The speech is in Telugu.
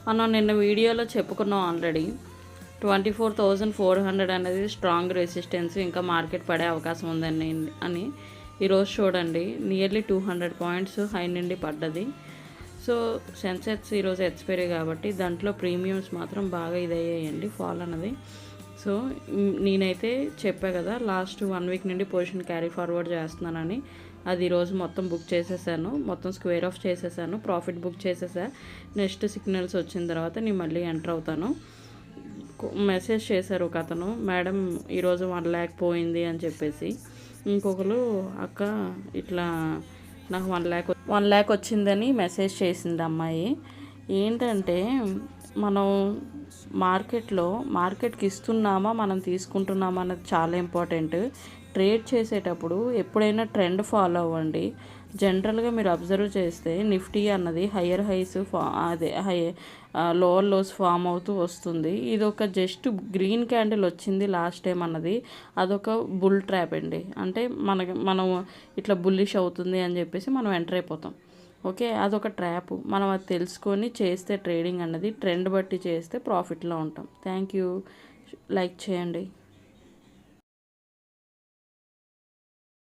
మనం నిన్న వీడియోలో చెప్పుకున్నాం ఆల్రెడీ 24,400 అనేది స్ట్రాంగ్ రెసిస్టెన్స్, ఇంకా మార్కెట్ పడే అవకాశం ఉందని అని. ఈరోజు చూడండి నియర్లీ 200 పాయింట్స్ హై నుండి పడ్డది. సో సెన్సెక్స్ ఈరోజు ఎక్స్పైరీ కాబట్టి దాంట్లో ప్రీమియమ్స్ మాత్రం బాగా ఇదయ్యాయండి, ఫాల్ అన్నది. సో నేనైతే చెప్పా కదా లాస్ట్ 1 వీక్ నుండి పొజిషన్ క్యారీ ఫార్వర్డ్ చేస్తున్నానని. అది ఈరోజు మొత్తం బుక్ చేసేసాను, మొత్తం స్క్వేర్ ఆఫ్ చేసేసాను, ప్రాఫిట్ బుక్ చేసేసా. నెక్స్ట్ సిగ్నల్స్ వచ్చిన తర్వాత నేను మళ్ళీ ఎంటర్ అవుతాను. మెసేజ్ చేశారు ఒక అతను, మేడం ఈరోజు 1 lakh పోయింది అని చెప్పేసి. ఇంకొకరు అక్క ఇట్లా నాకు 1 lakh వచ్చిందని మెసేజ్ చేసింది అమ్మాయి. ఏంటంటే మనం మార్కెట్కి ఇస్తున్నామా మనం తీసుకుంటున్నామా అన్నది చాలా ఇంపార్టెంట్. ట్రేడ్ చేసేటప్పుడు ఎప్పుడైనా ట్రెండ్ ఫాలో అవ్వండి. జనరల్గా మీరు అబ్జర్వ్ చేస్తే నిఫ్టీ అన్నది higher highs lower lows form అవుతూ వస్తుంది. ఇది ఒక జస్ట్ గ్రీన్ క్యాండిల్ వచ్చింది లాస్ట్ టైం అన్నది, అదొక బుల్ ట్రాప్ అండి. అంటే మనం ఇట్లా బుల్లిష్ అవుతుంది అని చెప్పేసి మనం ఎంటర్ అయిపోతాం. ఓకే, అదొక ట్రాప్. మనం అది తెలుసుకొని చేస్తే ట్రేడింగ్ అన్నది ట్రెండ్ బట్టి చేస్తే ప్రాఫిట్లో ఉంటాం. Thank you. లైక్ చేయండి.